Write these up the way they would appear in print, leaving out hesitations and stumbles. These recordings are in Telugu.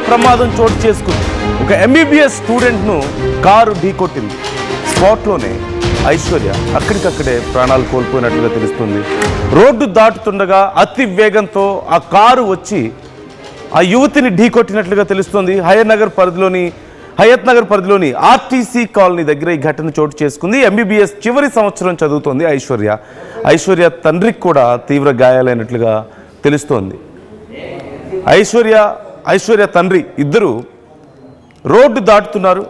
ప్రమాదం చోటు చేసుకుంది. ఒక ఎంబీబీఎస్ స్టూడెంట్ను కారు ఢీకొట్టింది. స్పాట్లోనే ఐశ్వర్య అక్కడికక్కడే ప్రాణాలు కోల్పోయినట్లుగా తెలుస్తుంది. రోడ్డు దాటుతుండగా అతి వేగంతో ఆ కారు వచ్చి ఆ యువతిని ఢీకొట్టినట్లుగా తెలుస్తుంది. హయత్ నగర్ పరిధిలోని ఆర్టీసీ కాలనీ దగ్గర ఈ ఘటన చోటు చేసుకుంది. ఎంబీబీఎస్ చివరి సంవత్సరం చదువుతోంది ఐశ్వర్య తండ్రికి కూడా తీవ్ర గాయాలైనట్లుగా తెలుస్తోంది. ఐశ్వర్య తండ్రి ఇద్దరు రోడ్డు దాటుతున్నారు.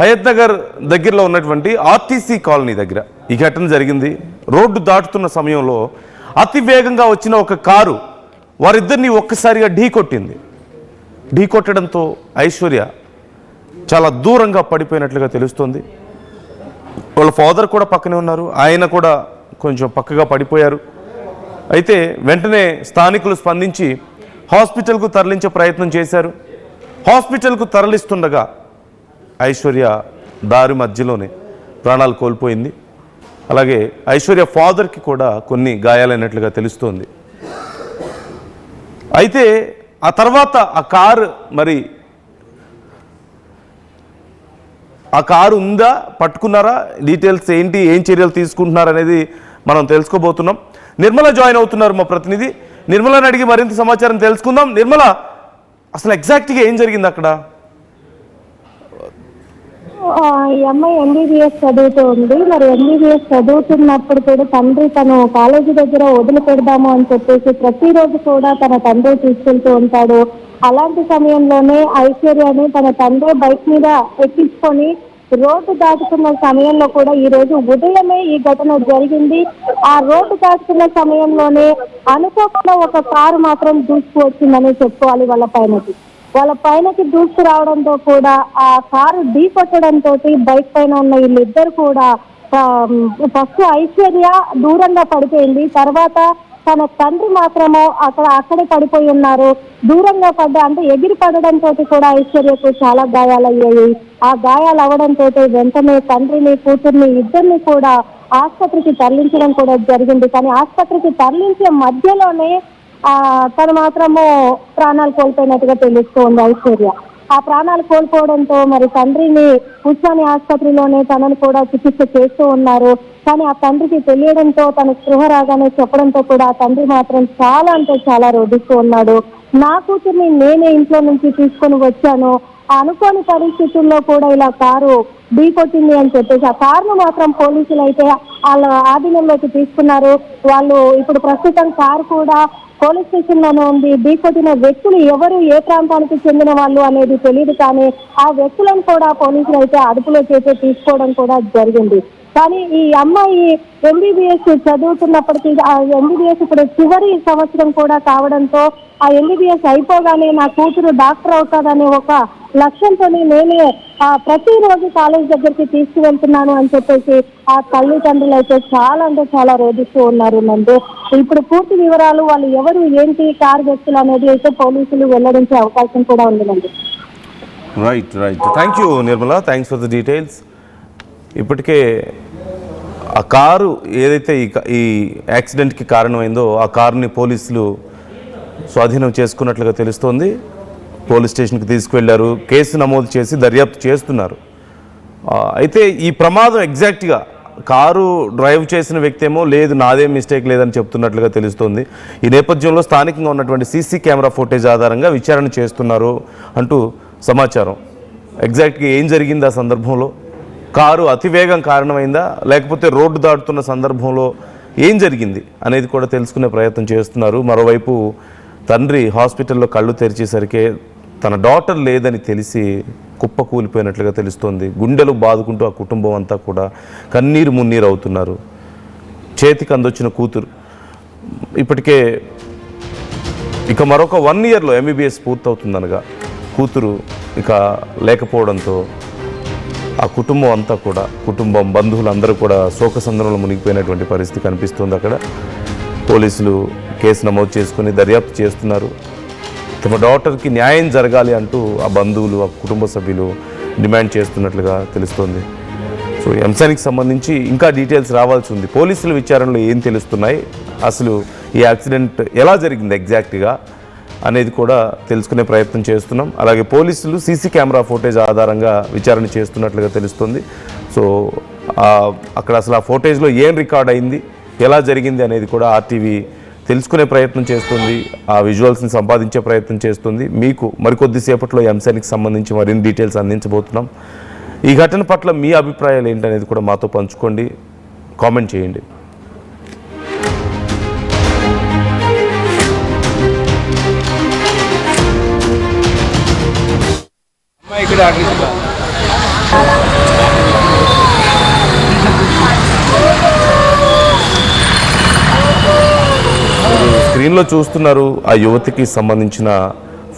హయత్ నగర్ దగ్గరలో ఉన్నటువంటి ఆర్టీసీ కాలనీ దగ్గర ఈ ఘటన జరిగింది. రోడ్డు దాటుతున్న సమయంలో అతి వేగంగా వచ్చిన ఒక కారు వారిద్దరిని ఒక్కసారిగా ఢీకొట్టడంతో ఐశ్వర్య చాలా దూరంగా పడిపోయినట్లుగా తెలుస్తోంది. వాళ్ళ ఫాదర్ కూడా పక్కనే ఉన్నారు, ఆయన కూడా కొంచెం పక్కగా పడిపోయారు. అయితే వెంటనే స్థానికులు స్పందించి హాస్పిటల్కు తరలించే ప్రయత్నం చేశారు. హాస్పిటల్కు తరలిస్తుండగా ఐశ్వర్య దారి మధ్యలోనే ప్రాణాలు కోల్పోయింది. అలాగే ఐశ్వర్య ఫాదర్కి కూడా కొన్ని గాయాలైనట్లుగా తెలుస్తోంది. అయితే ఆ తర్వాత ఆ కారు ఉందా, పట్టుకున్నారా, డీటెయిల్స్ ఏంటి, ఏం చర్యలు తీసుకుంటున్నారు అనేది మనం తెలుసుకోబోతున్నాం. నిర్మల జాయిన్ అవుతున్నారు మా ప్రతినిధి. నిర్మలని అడిగి మరింత సమాచారం తెలుసుకుందాం. నిర్మల, అసలు ఎగ్జాక్ట్గా ఏం జరిగింది అక్కడ? ఈ అమ్మాయి ఎంబీబీఎస్ చదువుతూ ఉంది. మరి ఎంబీబీఎస్ చదువుతున్నప్పుడు కూడా తండ్రి తను కాలేజీ దగ్గర వదిలి పెడదాము అని చెప్పేసి ప్రతిరోజు కూడా తన తండ్రి తీసుకెళ్తూ ఉంటాడు. అలాంటి సమయంలోనే ఐశ్వర్యని తన తండ్రి బైక్ మీద ఎక్కించుకొని రోడ్డు దాటుతున్న సమయంలో కూడా ఈ రోజు ఉదయమే ఈ ఘటన జరిగింది. ఆ రోడ్డు దాటుతున్న సమయంలోనే అనుకోకుండా ఒక కారు మాత్రం దూసుకు వచ్చిందని చెప్పుకోవాలి. వాళ్ళ పైనకి దూసుకు రావడంతో కూడా ఆ కారు ఢీ కొట్టడంతో బైక్ పైన ఉన్న వీళ్ళిద్దరు కూడా ఫస్ట్ ఐశ్వర్య దూరంగా పడిపోయింది. తర్వాత తన తండ్రి మాత్రము అక్కడే పడిపోయి ఉన్నారు. దూరంగా అంటే ఎగిరి పడడంతో కూడా ఐశ్వర్యకు చాలా గాయాలయ్యాయి. ఆ గాయాలు అవడంతో వెంటనే తండ్రిని కూతుర్ని ఇద్దరిని కూడా ఆసుపత్రికి తరలించడం కూడా జరిగింది. కానీ ఆసుపత్రికి తరలించే మధ్యలోనే తను మాత్రము ప్రాణాలు కోల్పోయినట్టుగా తెలుస్తోంది ఐశ్వర్య. ఆ ప్రాణాలు కోల్పోవడంతో మరి తండ్రిని ఉస్మాని ఆసుపత్రిలోనే తనని కూడా చికిత్స చేస్తూ ఉన్నారు. కానీ ఆ తండ్రికి తెలియడంతో తన స్పృహ రాగానే చెప్పడంతో కూడా ఆ తండ్రి మాత్రం చాలా చాలా రోధిస్తూ ఉన్నాడు. నా కూతుర్ని నేనే ఇంట్లో నుంచి తీసుకొని వచ్చాను, అనుకోని పరిస్థితుల్లో కూడా ఇలా కారు ఢీకొట్టింది అని చెప్పేసి ఆ కారును మాత్రం పోలీసులు అయితే వాళ్ళ ఆధీనంలోకి తీసుకున్నారు. వాళ్ళు ఇప్పుడు ప్రస్తుతం కారు కూడా పోలీస్ స్టేషన్ లోనే ఉంది. ఢీకొట్టిన వ్యక్తులు ఎవరు, ఏ ప్రాంతానికి చెందిన వాళ్ళు అనేది తెలియదు. కానీ ఆ వ్యక్తులను కూడా పోలీసులు అయితే అదుపులోకి తీసుకోవడం కూడా జరిగింది. కానీ ఈ అమ్మాయి ఎంబీబీఎస్ చదువుతున్నప్పటికీ ఆ ఎంబీబీఎస్ ఇప్పుడు చివరి సంవత్సరం కూడా కావడంతో ఆ ఎంబీబీఎస్ అయిపోగానే నా కూతురు డాక్టర్ అవుతాదనే ఒక లక్ష్యంతో నేనే ప్రతిరోజు కాలేజ్ దగ్గరికి తీసుకువెళ్తున్నాను అని చెప్పేసి ఆ తల్లిదండ్రులు అయితే చాలా రోధిస్తూ ఉన్నారు. ఇప్పుడు పూర్తి వివరాలు వాళ్ళు ఎవరు ఏంటి కారు వ్యక్తులు అనేది అయితే పోలీసులు వెల్లడించే అవకాశం కూడా ఉందండి. Right. Thank you Nirmala, thanks for the details. ఇప్పటికే ఆ కారు ఏదైతే ఈ యాక్సిడెంట్కి కారణమైందో ఆ కారుని పోలీసులు స్వాధీనం చేసుకున్నట్లుగా తెలుస్తోంది. పోలీస్ స్టేషన్కి తీసుకువెళ్లారు, కేసు నమోదు చేసి దర్యాప్తు చేస్తున్నారు. అయితే ఈ ప్రమాదం ఎగ్జాక్ట్గా కారు డ్రైవ్ చేసిన వ్యక్తి ఏమో లేదు నాదేం మిస్టేక్ లేదని చెప్తున్నట్లుగా తెలుస్తోంది. ఈ నేపథ్యంలో స్థానికంగా ఉన్నటువంటి సీసీ కెమెరా ఫుటేజ్ ఆధారంగా విచారణ చేస్తున్నారు అంటూ సమాచారం. ఎగ్జాక్ట్గా ఏం జరిగింది, ఆ సందర్భంలో కారు అతివేగం కారణమైందా లేకపోతే రోడ్డు దాటుతున్న సందర్భంలో ఏం జరిగింది అనేది కూడా తెలుసుకునే ప్రయత్నం చేస్తున్నారు. మరోవైపు తండ్రి హాస్పిటల్లో కళ్ళు తెరిచేసరికి తన డాటర్ లేదని తెలిసి కుప్ప కూలిపోయినట్లుగా తెలుస్తోంది. గుండెలు బాదుకుంటూ ఆ కుటుంబం అంతా కూడా కన్నీరు మున్నీరు అవుతున్నారు. చేతికి అందొచ్చిన కూతురు ఇప్పటికే ఇక మరొక 1 ఇయర్లో ఎంబీబీఎస్ పూర్తవుతుందనగా కూతురు ఇక లేకపోవడంతో ఆ కుటుంబం అంతా కూడా బంధువులందరూ కూడా శోకసంద్రంలో మునిగిపోయినటువంటి పరిస్థితి కనిపిస్తుంది. అక్కడ పోలీసులు కేసు నమోదు చేసుకుని దర్యాప్తు చేస్తున్నారు. తమ డాటర్కి న్యాయం జరగాలి అంటూ ఆ బంధువులు ఆ కుటుంబ సభ్యులు డిమాండ్ చేస్తున్నట్లుగా తెలుస్తోంది. సో ఈ అంశానికి సంబంధించి ఇంకా డీటెయిల్స్ రావాల్సి ఉంది. పోలీసుల విచారణలో ఏం తెలుస్తున్నాయి, అసలు ఈ యాక్సిడెంట్ ఎలా జరిగింది ఎగ్జాక్ట్గా, అనేది కూడా తెలుసుకునే ప్రయత్నం చేస్తున్నాం. అలాగే పోలీసులు సీసీ కెమెరా ఫుటేజ్ ఆధారంగా విచారణ చేస్తున్నట్లుగా తెలుస్తుంది. సో అక్కడ అసలు ఆ ఫుటేజ్లో ఏం రికార్డ్ అయింది, ఎలా జరిగింది అనేది కూడా ఆర్టీవీ తెలుసుకునే ప్రయత్నం చేస్తుంది, ఆ విజువల్స్ని సంపాదించే ప్రయత్నం చేస్తుంది. మీకు మరికొద్దిసేపట్లో ఈ అంశానికి సంబంధించి మరిన్ని డీటెయిల్స్ అందించబోతున్నాం. ఈ ఘటన పట్ల మీ అభిప్రాయాలు ఏంటనేది కూడా మాతో పంచుకోండి, కామెంట్ చేయండి. స్క్రీన్లో చూస్తున్నారు ఆ యువతికి సంబంధించిన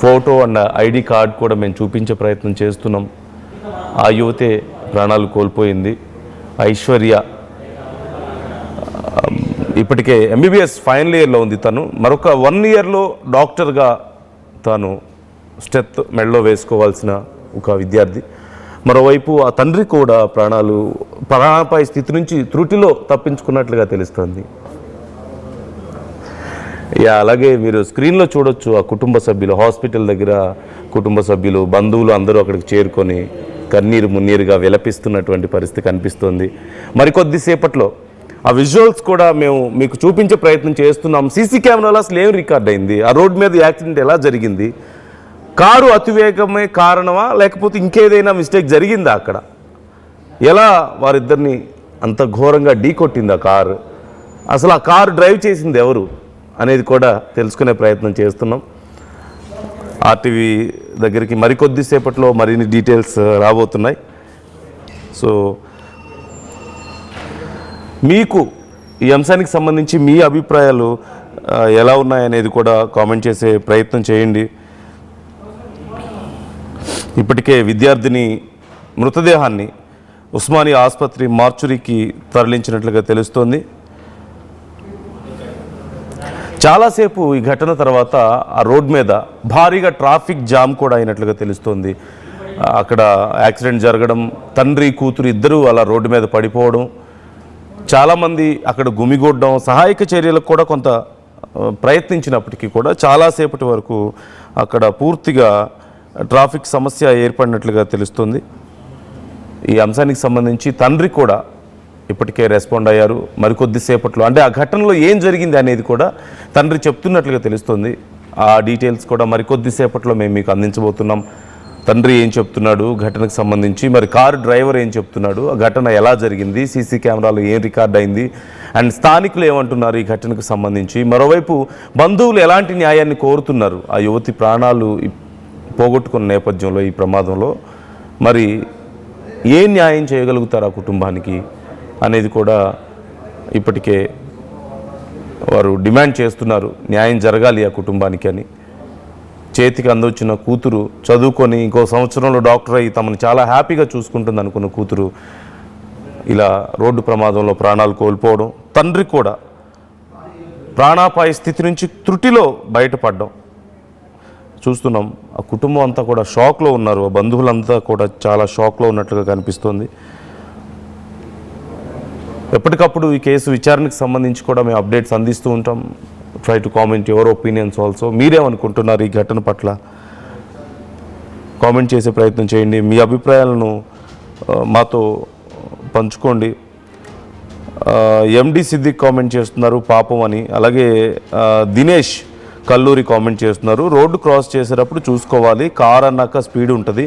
ఫోటో అండ్ ఐడి కార్డ్ కూడా మేము చూపించే ప్రయత్నం చేస్తున్నాం. ఆ యువతే ప్రాణాలు కోల్పోయింది. ఐశ్వర్య ఇప్పటికే ఎంబీబీఎస్ ఫైనల్ ఇయర్లో ఉంది. తను మరొక 1 ఇయర్లో డాక్టర్గా తాను స్టెత్ మెడలో వేసుకోవాల్సిన ఒక విద్యార్థి. మరోవైపు ఆ తండ్రి కూడా ప్రాణాపాయ స్థితి నుంచి త్రుటిలో తప్పించుకున్నట్లుగా తెలుస్తుంది. అలాగే మీరు స్క్రీన్లో చూడొచ్చు ఆ కుటుంబ సభ్యులు, హాస్పిటల్ దగ్గర కుటుంబ సభ్యులు, బంధువులు అందరూ అక్కడికి చేరుకొని కన్నీరు మున్నీరుగా విలపిస్తున్నటువంటి పరిస్థితి కనిపిస్తుంది. మరికొద్దిసేపట్లో ఆ విజువల్స్ కూడా మేము మీకు చూపించే ప్రయత్నం చేస్తున్నాం. సీసీ కెమెరాలో అసలు ఏం రికార్డ్ అయింది, ఆ రోడ్డు మీద యాక్సిడెంట్ ఎలా జరిగింది, కారు అతివేగమే కారణమా లేకపోతే ఇంకేదైనా మిస్టేక్ జరిగిందా, అక్కడ ఎలా వారిద్దరిని అంత ఘోరంగా ఢీకొట్టింది ఆ కారు, అసలు ఆ కారు డ్రైవ్ చేసింది ఎవరు అనేది కూడా తెలుసుకునే ప్రయత్నం చేస్తున్నాం. ఆర్టీవీ దగ్గరికి మరికొద్దిసేపట్లో మరిన్ని డీటెయిల్స్ రాబోతున్నాయి. సో మీకు ఈ అంశానికి సంబంధించి మీ అభిప్రాయాలు ఎలా ఉన్నాయనేది కూడా కామెంట్ చేసే ప్రయత్నం చేయండి. ఇప్పటికే విద్యార్థిని మృతదేహాన్ని ఉస్మానియా ఆసుపత్రి మార్చురీకి తరలించినట్లుగా తెలుస్తోంది. చాలాసేపు ఈ ఘటన తర్వాత ఆ రోడ్ మీద భారీగా ట్రాఫిక్ జామ్ కూడా అయినట్లుగా తెలుస్తోంది. అక్కడ యాక్సిడెంట్ జరగడం, తండ్రి కూతురు ఇద్దరూ అలా రోడ్డు మీద పడిపోవడం, చాలామంది అక్కడ గుమిగూడడం, సహాయక చర్యలకు కూడా కొంత ప్రయత్నించినప్పటికీ కూడా చాలాసేపటి వరకు అక్కడ పూర్తిగా ట్రాఫిక్ సమస్య ఏర్పడినట్లుగా తెలుస్తుంది. ఈ అంశానికి సంబంధించి తండ్రి కూడా ఇప్పటికే రెస్పాండ్ అయ్యారు. మరికొద్దిసేపట్లో అంటే ఆ ఘటనలో ఏం జరిగింది అనేది కూడా తండ్రి చెప్తున్నట్లుగా తెలుస్తుంది. ఆ డీటెయిల్స్ కూడా మరికొద్దిసేపట్లో మేము మీకు అందించబోతున్నాం. తండ్రి ఏం చెప్తున్నాడు ఘటనకు సంబంధించి, మరి కారు డ్రైవర్ ఏం చెప్తున్నాడు, ఆ ఘటన ఎలా జరిగింది, సీసీ కెమెరాలో ఏం రికార్డ్ అయింది, అండ్ స్థానికులు ఏమంటున్నారు ఈ ఘటనకు సంబంధించి, మరోవైపు బంధువులు ఎలాంటి న్యాయాన్ని కోరుతున్నారు ఆ యువతి ప్రాణాలు పోగొట్టుకున్న నేపథ్యంలో ఈ ప్రమాదంలో మరి ఏ న్యాయం చేయగలుగుతారు ఆ కుటుంబానికి అనేది కూడా ఇప్పటికే వారు డిమాండ్ చేస్తున్నారు. న్యాయం జరగాలి ఆ కుటుంబానికి అని. చేతికి అందొచ్చిన కూతురు చదువుకొని ఇంకో సంవత్సరంలో డాక్టర్ అయ్యి తమను చాలా హ్యాపీగా చూసుకుంటుంది అనుకున్న కూతురు ఇలా రోడ్డు ప్రమాదంలో ప్రాణాలు కోల్పోవడం, తండ్రి కూడా ప్రాణాపాయ స్థితి నుంచి త్రుటిలో బయటపడడం చూస్తున్నాం. ఆ కుటుంబం అంతా కూడా షాక్లో ఉన్నారు. ఆ బంధువులంతా కూడా చాలా షాక్లో ఉన్నట్లుగా కనిపిస్తోంది. ఎప్పటికప్పుడు ఈ కేసు విచారణకు సంబంధించి కూడా మేము అప్డేట్స్ అందిస్తూ ఉంటాం. Try to comment your opinions also. మీరేమనుకుంటున్నారు ఈ ఘటన పట్ల కామెంట్ చేసే ప్రయత్నం చేయండి. మీ అభిప్రాయాలను మాతో పంచుకోండి. ఎండి సిద్దిక్ కామెంట్ చేస్తున్నారు పాపం అని. అలాగే దినేష్ కల్లూరి కామెంట్ చేస్తున్నారు, రోడ్డు క్రాస్ చేసేటప్పుడు చూసుకోవాలి, కార్ అన్నాక స్పీడ్ ఉంటుంది,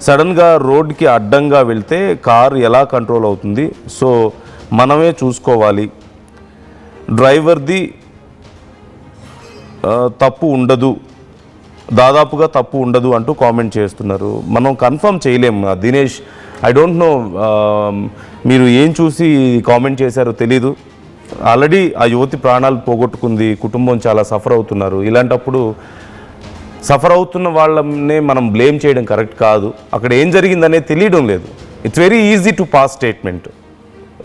సడన్గా రోడ్డుకి అడ్డంగా వెళ్తే కార్ ఎలా కంట్రోల్ అవుతుంది, సో మనమే చూసుకోవాలి, డ్రైవర్ది తప్పు ఉండదు, దాదాపుగా తప్పు ఉండదు అంటూ కామెంట్ చేస్తున్నారు. మనం కన్ఫర్మ్ చేయలేము. దినేష్, ఐ డోంట్ నో మీరు ఏం చూసి కామెంట్ చేశారో తెలీదు. ఆల్రెడీ ఆ యువతి ప్రాణాలు పోగొట్టుకుంది, కుటుంబం చాలా సఫర్ అవుతున్నారు. ఇలాంటప్పుడు సఫర్ అవుతున్న వాళ్ళనే మనం బ్లేమ్ చేయడం కరెక్ట్ కాదు. అక్కడ ఏం జరిగిందనేది తెలియడం లేదు. It's very easy to pass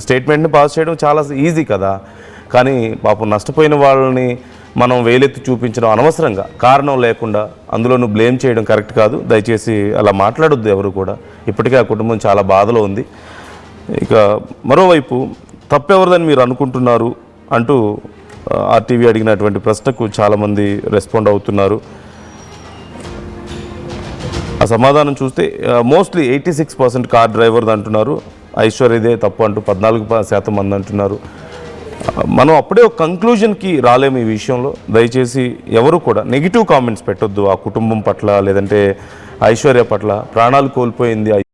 స్టేట్మెంట్ని పాస్ చేయడం చాలా ఈజీ కదా. కానీ పాపం నష్టపోయిన వాళ్ళని మనం వేలెత్తి చూపించడం అనవసరంగా, కారణం లేకుండా అందులోనూ బ్లేమ్ చేయడం కరెక్ట్ కాదు. దయచేసి అలా మాట్లాడొద్దు ఎవరు కూడా. ఇప్పటికే ఆ కుటుంబం చాలా బాధలో ఉంది. ఇక మరోవైపు తప్పెవరిదని మీరు అనుకుంటున్నారు అంటూ ఆర్టీవీ అడిగినటువంటి ప్రశ్నకు చాలామంది రెస్పాండ్ అవుతున్నారు. ఆ సమాధానం చూస్తే మోస్ట్లీ 86% కార్ డ్రైవర్ది అంటున్నారు, ఐశ్వర్యదే తప్పు అంటూ 14% మంది అంటున్నారు. మనం అప్పుడే ఒక కంక్లూజన్కి రాలేము ఈ విషయంలో. దయచేసి ఎవరు కూడా నెగిటివ్ కామెంట్స్ పెట్టొద్దు ఆ కుటుంబం పట్ల, లేదంటే ఐశ్వర్య పట్ల. ప్రాణాలు కోల్పోయింది